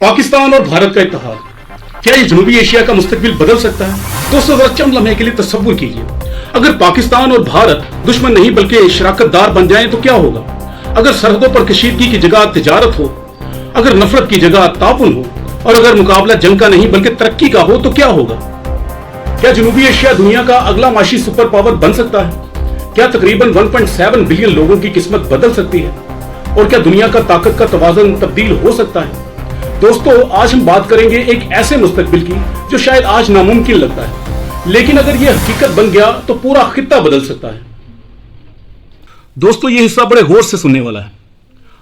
पाकिस्तान और भारत का इत्तेहाद, क्या ये जनूबी एशिया का मुस्तकबिल बदल सकता है? दोस्तों जरा चंद लम्हे के लिए तसव्वुर कीजिए, अगर पाकिस्तान और भारत दुश्मन नहीं बल्कि शराकतदार बन जाएं तो क्या होगा? अगर सरहदों पर कशीदगी की जगह तिजारत हो, अगर नफरत की जगह ताउन हो और अगर मुकाबला जंग का नहीं बल्कि तरक्की का हो तो क्या होगा? क्या जनूबी एशिया दुनिया का अगला माशी सुपर पावर बन सकता है? क्या तकरीबन 1.7 बिलियन लोगों की किस्मत बदल सकती है? और क्या दुनिया का ताकत का तवाज़ुन तब्दील हो सकता है? दोस्तों आज हम बात करेंगे एक ऐसे मुस्तकबिल की जो शायद आज नामुमकिन लगता है, लेकिन अगर यह हकीकत बन गया तो पूरा खित्ता बदल सकता है। दोस्तों ये हिस्सा बड़े गौर से सुनने वाला है।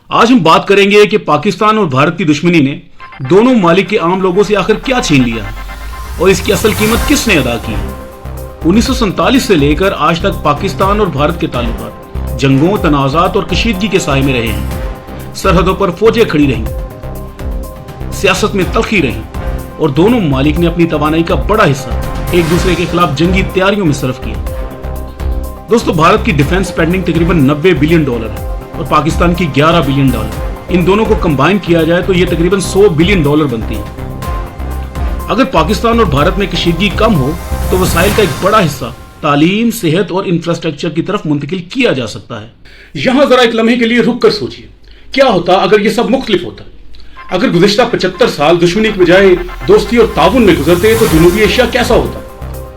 आज हम बात करेंगे कि पाकिस्तान और भारत की दुश्मनी ने दोनों ममालिक के आम लोगों से आखिर क्या छीन लिया है और इसकी असल कीमत किसने अदा की है। 1947 से लेकर आज तक पाकिस्तान और भारत के ताल्लुकात जंगों, तनाज़ात और कशीदगी के साए में रहे हैं। सरहदों पर फौजें खड़ी रहीं, सियासत में तलखी रही और दोनों ममालिक ने अपनी तवानाई का बड़ा हिस्सा एक दूसरे के खिलाफ जंगी तैयारियों में सर्फ किया। दोस्तों भारत की डिफेंस स्पेंडिंग तकरीबन 90 बिलियन डॉलर है और पाकिस्तान की 11 बिलियन डॉलर। इन दोनों को कंबाइन किया जाए तो यह तकरीबन 100 बिलियन डॉलर बनती है। अगर पाकिस्तान और भारत में कशीदगी कम हो तो वसाइल का एक बड़ा हिस्सा तालीम, सेहत और इंफ्रास्ट्रक्चर की तरफ मुंतकिल किया जा सकता है। यहां जरा एक लम्हे के लिए रुक कर सोचिए, क्या होता अगर यह सब मुख्तलिफ होता? अगर गुज़िश्ता 75 साल दुश्मनी के बजाय दोस्ती और ताउन में गुजरते तो जनूबी एशिया कैसा होता?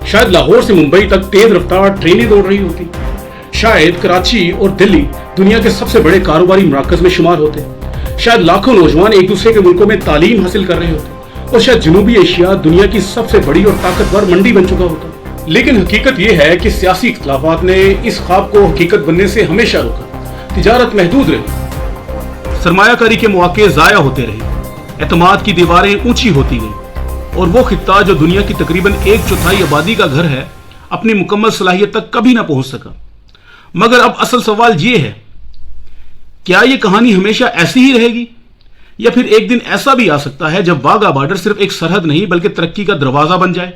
शायद लाहौर से मुंबई तक तेज रफ्तार ट्रेनें दौड़ रही होती, शायद कराची और दिल्ली दुनिया के सबसे बड़े कारोबारी मराकज में शुमार होते, शायद लाखों नौजवान एक दूसरे के मुल्कों में तालीम हासिल कर रहे होते और शायद जनूबी एशिया दुनिया की सबसे बड़ी और ताकतवर मंडी बन चुका होता। लेकिन हकीकत यह है कि सियासी इख्तलाफात ने इस ख्वाब को हकीकत बनने से हमेशा रोका। तिजारत महदूद रही, सरमायाकारी के मौके जाया होते रहे, एतमाद की दीवारें ऊंची होती गई और वो खित्ता जो दुनिया की तकरीबन 1/4 आबादी का घर है अपनी मुकम्मल सलाहियत तक कभी ना पहुंच सका। मगर अब असल सवाल ये है, क्या ये कहानी हमेशा ऐसी ही रहेगी या फिर एक दिन ऐसा भी आ सकता है जब वाघा बॉर्डर सिर्फ एक सरहद नहीं बल्कि तरक्की का दरवाजा बन जाए,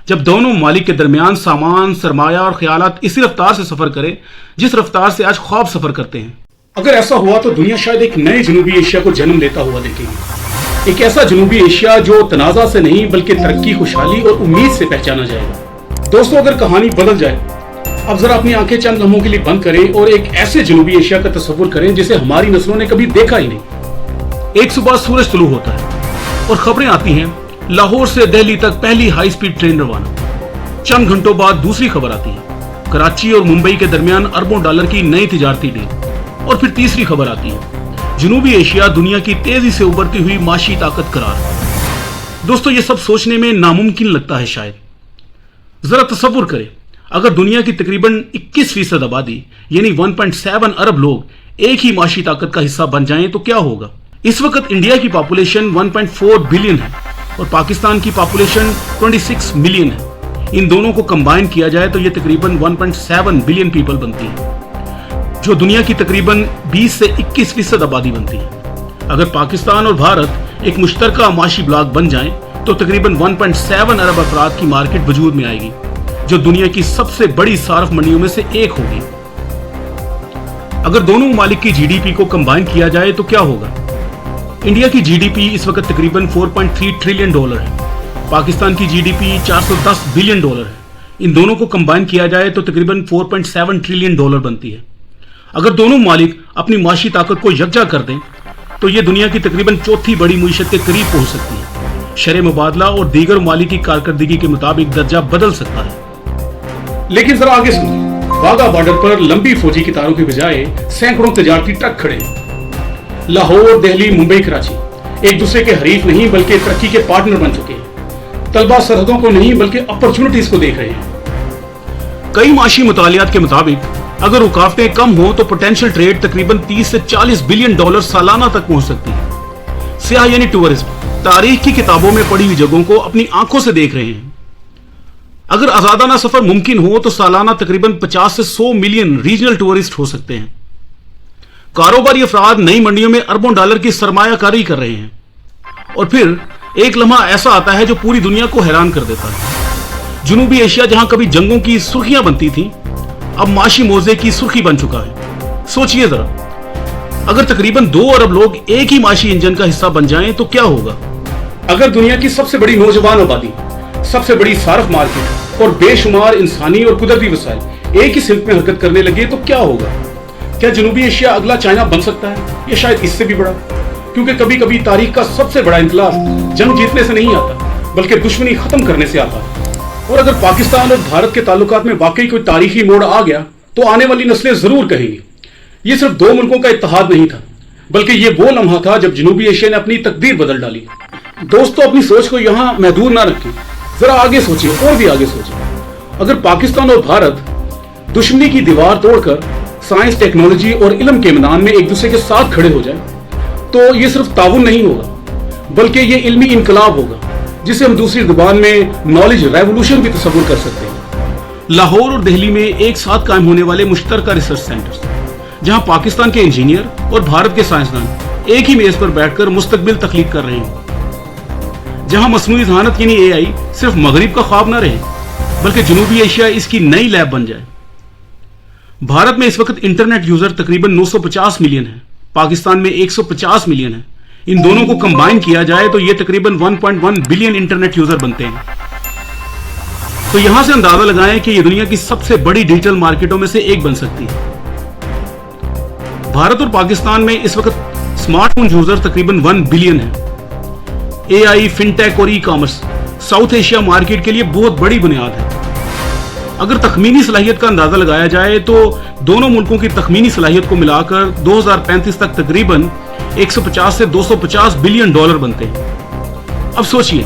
जब दोनों ममालिक के दरमियान सामान, सरमाया और ख्यालात इसी रफ्तार से सफर करें जिस रफ्तार से आज ख्वाब सफर करते हैं। अगर ऐसा हुआ तो दुनिया शायद एक नए जनूबी एशिया को जन्म लेता हुआ देखेगी, एक ऐसा जनूबी एशिया जो तनाज़ा से नहीं बल्कि तरक्की, खुशहाली और उम्मीद से पहचाना जाएगा। दोस्तों अगर कहानी बदल जाए, अब जरा अपनी आंखें चंद लम्हों के लिए बंद करें और एक ऐसे जनूबी एशिया का तस्वुर करें जिसे हमारी नस्लों ने कभी देखा ही नहीं। एक सुबह सूरज तुलू होता है और खबरें आती हैं लाहौर से दिल्ली तक पहली हाई स्पीड ट्रेन रवाना। चंद घंटों बाद दूसरी खबर आती है, कराची और मुंबई के दरमियान अरबों डॉलर की नई तिजारती डील। और फिर तीसरी खबर आती है, जनूबी एशिया दुनिया की तेजी से उभरती हुई माशी ताकत करार। दोस्तों ये सब सोचने में नामुमकिन लगता है शायद। जरा तसव्वुर करें, अगर दुनिया की तकरीबन 21% आबादी यानी 1.7 अरब लोग एक ही माशी ताकत का हिस्सा बन जाएं तो क्या होगा? इस वक्त इंडिया की पॉपुलेशन 1.4 बिलियन है और पाकिस्तान की पॉपुलेशन 26 मिलियन है। इन दोनों को कंबाइन किया जाए तो यह तकरीबन 1.7 बिलियन पीपल बनती है, जो दुनिया की तकरीबन 20 से 21% आबादी बनती है। अगर पाकिस्तान और भारत एक मुश्तरका माशी ब्लॉक बन जाएं तो तकरीबन 1.7 अरब अफराद की मार्केट वजूद में आएगी, जो दुनिया की सबसे बड़ी सार्फ मंडियों में से एक होगी। अगर दोनों ममालिक की जीडीपी को कंबाइन किया जाए तो क्या होगा? इंडिया की जीडीपी इस वक्त तकरीबन 4.3 ट्रिलियन डॉलर है, पाकिस्तान की जीडीपी 410 बिलियन डॉलर है। इन दोनों को कंबाइन किया जाए तो तकरीबन 4.7 ट्रिलियन डॉलर बनती है। अगर दोनों मालिक अपनी माशी ताकत को यकजा कर दें तो यह दुनिया की तकरीबन चौथी बड़ी मईशत के करीब पहुंच सकती है। शरे मुबादला और दीगर मालिक की कारकर्दगी के मुताबिक दर्जा बदल सकता है। लेकिन जरा आगे सुनिए, वाघा बॉर्डर पर लंबी फौजी कतारों के बजाय सैकड़ों तजारती ट्रक खड़े हैं। लाहौर, दिल्ली, मुंबई, कराची एक दूसरे के हरीफ नहीं बल्कि तरक्की के पार्टनर बन चुके हैं। तलबा सरहदों को नहीं बल्कि अपॉर्चुनिटीज को देख रहे हैं। कई माशी मुतालियात के मुताबिक अगर रुकावटें कम हो तो पोटेंशियल ट्रेड तकरीबन 30 से 40 बिलियन डॉलर सालाना तक पहुंच सकती है। सियाह यानी टूरिज्म तारीख की किताबों में पड़ी हुई जगहों को अपनी आंखों से देख रहे हैं। अगर आजादाना सफर मुमकिन हो तो सालाना तकरीबन 50 से 100 मिलियन रीजनल टूरिस्ट हो सकते हैं। कारोबारी अफराद नई मंडियों में अरबों डॉलर की सरमायाकारी कर रहे हैं और फिर एक लम्हा ऐसा आता है जो पूरी दुनिया को हैरान कर देता है। जनूबी एशिया जहां कभी जंगों की सुर्खियां बनती थी अब माशी मोजे की सुर्खी बन चुका है। सोचिए जरा, अगर तकरीबन 2 अरब लोग एक ही माशी इंजन का हिस्सा बन जाएं तो क्या होगा? अगर दुनिया की सबसे बड़ी नौजवान आबादी, सबसे बड़ी सार्फ मार्केट और बेशुमार इंसानी और कुदरती वसाइल एक ही सिल्क में हरकत करने लगे तो क्या होगा? क्या जनूबी एशिया अगला चाइना बन सकता है, या शायद इससे भी बड़ा? क्योंकि कभी कभी तारीख का सबसे बड़ा इनकलाब जंग जीतने से नहीं आता, बल्कि दुश्मनी खत्म करने से आता है। और अगर पाकिस्तान और भारत के ताल्लुकात में वाकई कोई तारीखी मोड़ आ गया तो आने वाली नस्लें जरूर कहेंगी ये सिर्फ 2 मुल्कों का इत्तेहाद नहीं था, बल्कि ये वो लम्हा था जब जनूबी एशिया ने अपनी तकदीर बदल डाली। दोस्तों, अपनी सोच को यहां महदूद ना रखें, जरा आगे सोचिए और भी आगे सोचिए। अगर पाकिस्तान और भारत दुश्मनी की दीवार तोड़कर साइंस, टेक्नोलॉजी और इल्म के मैदान में एक दूसरे के साथ खड़े हो जाए तो ये सिर्फ ताउन नहीं होगा, बल्कि ये इल्मी इनकलाब होगा, जिसे हम दूसरी जुबान में नॉलेज रेवोल्यूशन भी तस्वुर कर सकते हैं। लाहौर और दिल्ली में एक साथ कायम होने वाले मुश्तरका रिसर्च सेंटर्स, जहां पाकिस्तान के इंजीनियर और भारत के साइंसदान एक ही मेज पर बैठकर मुस्तकबिल तख्लीक कर रहे हैं, जहां मसनूई ज़हानत यानी AI सिर्फ मगरिब का ख्वाब न रहे, बल्कि जनूबी एशिया इसकी नई लैब बन जाए। भारत में इस वक्त इंटरनेट यूजर तकरीबन 950 मिलियन है, पाकिस्तान में 150 मिलियन है। इन दोनों को कंबाइन किया जाए तो ये तकरीबन 1.1 बिलियन इंटरनेट यूजर बनते हैं। तो यहां से अंदाजा लगाएं कि ये दुनिया की सबसे बड़ी डिजिटल मार्केटों में से एक बन सकती है। भारत और पाकिस्तान में इस वक्त स्मार्टफोन यूजर तकरीबन 1 बिलियन है। AI, फिनटेक और ई-कॉमर्स साउथ एशिया मार्केट के लिए बहुत बड़ी बुनियाद है। अगर तखमीनी सलाहियत का अंदाजा लगाया जाए तो दोनों मुल्कों की तखमीनी सलाहियत को मिलाकर 2035 तक तकरीबन 150 से 250 बिलियन डॉलर बनते हैं। अब सोचिए,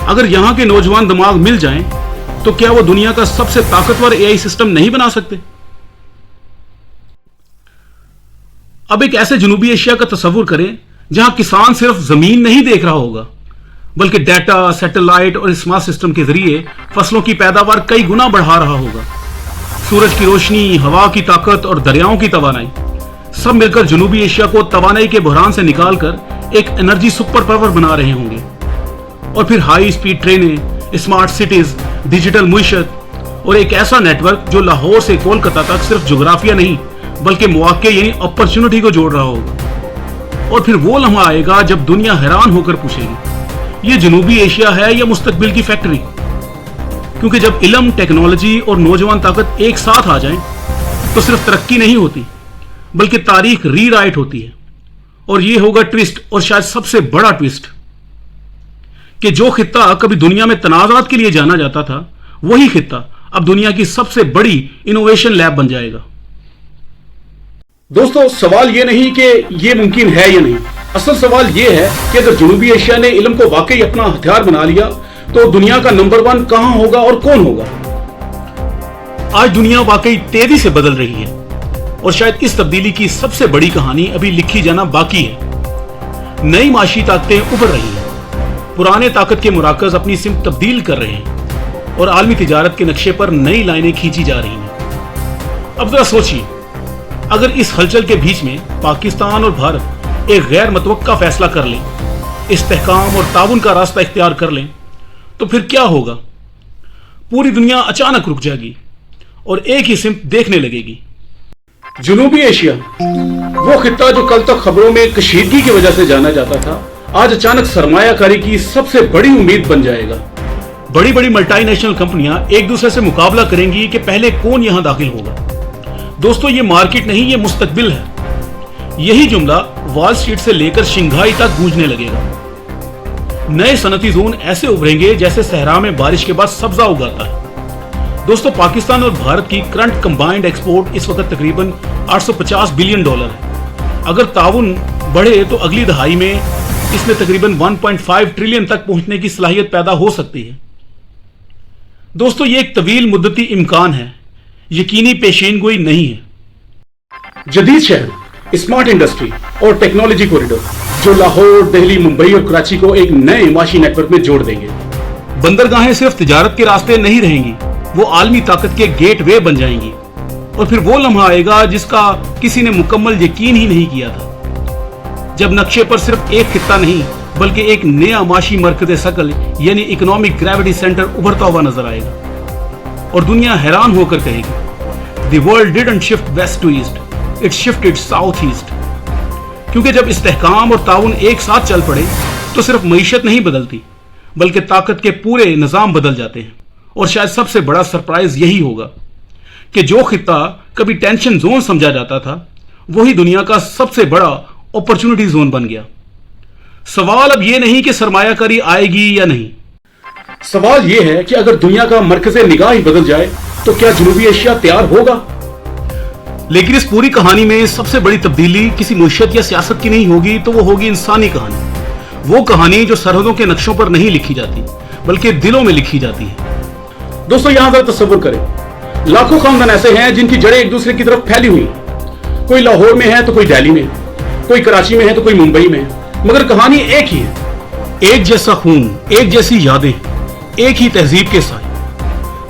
अगर यहां के नौजवान दिमाग मिल जाएं तो क्या वो दुनिया का सबसे ताकतवर AI सिस्टम नहीं बना सकते? अब एक ऐसे जनूबी एशिया का तस्वुर करें जहां किसान सिर्फ जमीन नहीं देख रहा होगा, बल्कि डेटा, सैटेलाइट और स्मार्ट सिस्टम के जरिए फसलों की पैदावार कई गुना बढ़ा रहा होगा। सूरज की रोशनी, हवा की ताकत और दरियाओं की तवानाई सब मिलकर जनूबी एशिया को तवानाई के बहरान से निकालकर एक एनर्जी सुपर पावर बना रहे होंगे। और फिर हाई स्पीड ट्रेनें, स्मार्ट सिटीज, डिजिटल मुईशत और एक ऐसा नेटवर्क जो लाहौर से कोलकाता तक सिर्फ जोग्राफिया नहीं बल्कि मौके यानी अपॉर्चुनिटी को जोड़ रहा होगा। और फिर वो लम्हा आएगा जब दुनिया हैरान होकर पूछेगी, ये जनूबी एशिया है या मुस्तकबिल की फैक्ट्री? क्योंकि जब इल्म, टेक्नोलॉजी और नौजवान ताकत एक साथ आ जाएं तो सिर्फ तरक्की नहीं होती बल्कि तारीख रीराइट होती है। और ये होगा ट्विस्ट, और शायद सबसे बड़ा ट्विस्ट, कि जो खित्ता कभी दुनिया में तनाजात के लिए जाना जाता था वही खित्ता अब दुनिया की सबसे बड़ी इनोवेशन लैब बन जाएगा। दोस्तों, सवाल ये नहीं कि ये मुमकिन है या नहीं, असल सवाल ये है कि अगर जनूबी एशिया ने इल्म को वाकई अपना हथियार बना लिया तो दुनिया का नंबर 1 कहां होगा और कौन होगा? आज दुनिया वाकई तेजी से बदल रही है और शायद इस तब्दीली की सबसे बड़ी कहानी अभी लिखी जाना बाकी है। नई माशी ताकतें उभर रही हैं, पुराने ताकत के मुराकज अपनी सिमत तब्दील कर रहे हैं और आलमी तिजारत के नक्शे पर नई लाइनें खींची जा रही हैं। अब जरा सोचिए, अगर इस हलचल के बीच में पाकिस्तान और भारत एक गैर मुतवक्का फैसला कर लें, इस्तेहकाम और ताउन का रास्ता इख्तियार कर लें, तो फिर क्या होगा? पूरी दुनिया अचानक रुक जाएगी और एक ही सिमत देखने लगेगी। जनूबी एशिया, वो खित्ता जो कल तक खबरों में कशीदगी की वजह से जाना जाता था, आज अचानक सरमायाकारी की सबसे बड़ी उम्मीद बन जाएगा। बड़ी बड़ी मल्टीनेशनल कंपनियां एक दूसरे से मुकाबला करेंगी कि पहले कौन यहां दाखिल होगा। दोस्तों, ये मार्केट नहीं, ये मुस्तकबिल है। यही जुमला वॉल स्ट्रीट से लेकर शंघाई तक गूंजने लगेगा। नए सनती जोन ऐसे उभरेंगे जैसे सहरा में बारिश के बाद सब्जा उगाता है। दोस्तों, पाकिस्तान और भारत की करंट कंबाइंड एक्सपोर्ट इस वक्त तकरीबन 850 बिलियन डॉलर है। अगर ताउन बढ़े तो अगली दहाई में इसमें तकरीबन 1.5 ट्रिलियन तक पहुंचने की सलाहियत पैदा हो सकती है। दोस्तों, ये एक तवील मुद्दती इम्कान है, यकीनी पेशेनगोई नहीं है। जदीद शहर, स्मार्ट इंडस्ट्री और टेक्नोलॉजी कॉरिडोर जो लाहौर, दिल्ली, मुंबई और कराची को एक नए माशी नेटवर्क में जोड़ देंगे। बंदरगाहें सिर्फ तिजारत के रास्ते नहीं रहेंगी, वो आलमी ताकत के गेटवे बन जाएंगी। और फिर वो लम्हा आएगा जिसका किसी ने मुकम्मल यकीन ही नहीं किया था, जब नक्शे पर सिर्फ एक खित्ता नहीं बल्कि एक नया माशी मरकज़े शकल यानी इकोनॉमिक ग्रेविटी सेंटर उभरता हुआ नजर आएगा। और दुनिया हैरान होकर कहेगी, the world didn't shift west to east, it shifted south east. क्योंकि जब इस्तेहकाम और ताउन एक साथ चल पड़े तो सिर्फ मईशत नहीं बदलती बल्कि ताकत के पूरे निज़ाम बदल जाते हैं। और शायद सबसे बड़ा सरप्राइज यही होगा कि जो खित्ता कभी टेंशन जोन समझा जाता था वही दुनिया का सबसे बड़ा अपॉर्चुनिटी जोन बन गया। सवाल अब यह नहीं कि सरमायाकारी आएगी या नहीं, सवाल यह है कि अगर दुनिया का मरकज़े निगाह ही बदल जाए तो क्या जनूबी एशिया तैयार होगा। लेकिन इस पूरी कहानी में सबसे बड़ी तब्दीली किसी मुइशत या सियासत की नहीं होगी, तो वो होगी इंसानी कहानी। वो कहानी जो सरहदों के नक्शों पर नहीं लिखी जाती बल्कि दिलों में लिखी जाती है। दोस्तों यहां जरा तसव्वुर करें, लाखों खानदान ऐसे हैं जिनकी जड़ें एक दूसरे की तरफ फैली हुई। कोई लाहौर में है तो कोई दिल्ली में, कोई कराची में है तो कोई मुंबई में, मगर कहानी एक ही है। एक जैसा खून, एक जैसी यादें, एक ही तहजीब के साए।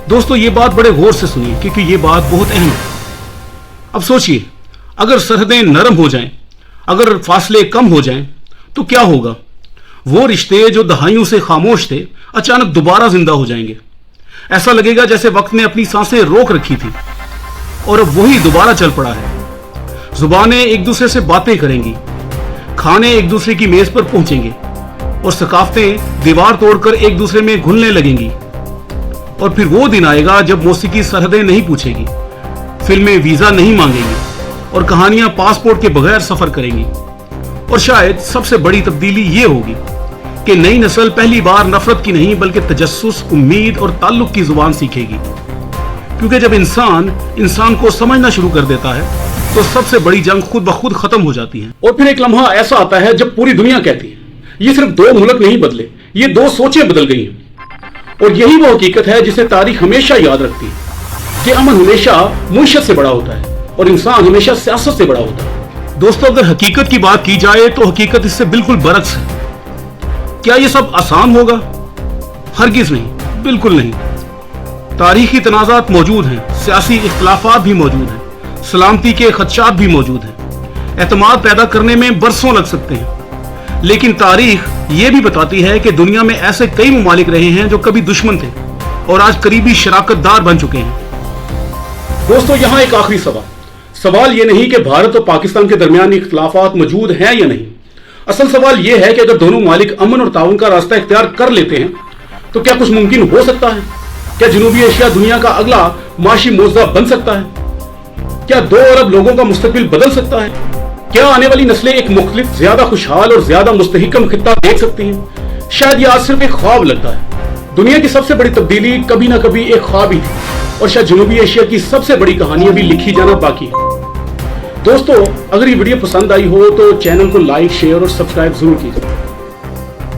दोस्तों ये बात बड़े गौर से सुनिए क्योंकि ये बात बहुत अहम है। अब सोचिए, अगर सरहदें नरम हो जाएं, अगर फासले कम हो जाएं, तो क्या होगा। वो रिश्ते जो दहाइयों से खामोश थे अचानक दोबारा जिंदा हो जाएंगे। ऐसा लगेगा जैसे वक्त ने अपनी सांसें रोक रखी थी और अब वही दोबारा चल पड़ा है। जुबानें एक दूसरे से बातें करेंगी, खाने एक दूसरे की मेज पर पहुंचेंगे और सकाफतें दीवार तोड़कर एक दूसरे में घुलने लगेंगी। और फिर वो दिन आएगा जब मौसीकी सरहदें नहीं पूछेगी, फिल्में वीजा नहीं मांगेंगी और कहानियां पासपोर्ट के बगैर सफर करेंगी। और शायद सबसे बड़ी तब्दीली ये होगी कि नई नस्ल पहली बार नफरत की नहीं बल्कि तजस्सुस, उम्मीद और ताल्लुक की जुबान सीखेगी। क्योंकि जब इंसान को समझना शुरू कर देता है तो सबसे बड़ी जंग खुद ब खुद खत्म हो जाती है। और फिर एक लम्हा ऐसा आता है जब पूरी दुनिया कहती है ये सिर्फ दो मुल्क नहीं बदले, ये दो सोचें बदल गई हैं। और यही वो हकीकत है जिसे तारीख हमेशा याद रखती है कि अमन हमेशा मुइशत से बड़ा होता है और इंसान हमेशा सियासत से बड़ा होता है। दोस्तों अगर हकीकत की बात की जाए तो हकीकत इससे बिल्कुल बरक्स है। क्या ये सब आसान होगा? हरगिज नहीं, बिल्कुल नहीं। तारीखी तनाज़ात मौजूद हैं, सियासी इख्तिलाफात भी मौजूद हैं, सलामती के खदशात भी मौजूद हैं। एतमाद पैदा करने में बरसों लग सकते हैं, लेकिन तारीख ये भी बताती है कि दुनिया में ऐसे कई ममालिक रहे हैं जो कभी दुश्मन थे और आज करीबी शराकतदार बन चुके हैं। दोस्तों यहां एक आखिरी सवाल ये नहीं कि भारत और पाकिस्तान के दरमियान इख्तिलाफात मौजूद हैं या नहीं। असल सवाल यह है कि अगर दोनों मालिक अमन और ताउन का रास्ता इख्तियार कर लेते हैं तो क्या कुछ मुमकिन हो सकता है? क्या जनूबी एशिया दुनिया का अगला माशी मोज़ा बन सकता है? क्या 2 अरब लोगों का मुस्तकबिल बदल सकता है? क्या आने वाली नस्लें एक मुख्तलिफ, ज्यादा खुशहाल और ज्यादा मुस्तहिकम खित्ता देख सकती हैं? शायद ये आज सिर्फ एक ख्वाब लगता है। दुनिया की सबसे बड़ी तब्दीली कभी ना कभी एक ख्वाब ही थी और शायद जनूबी एशिया की सबसे बड़ी कहानी अभी लिखी जाना बाकी है। दोस्तों अगर ये वीडियो पसंद आई हो तो चैनल को लाइक, शेयर और सब्सक्राइब जरूर कीजिए।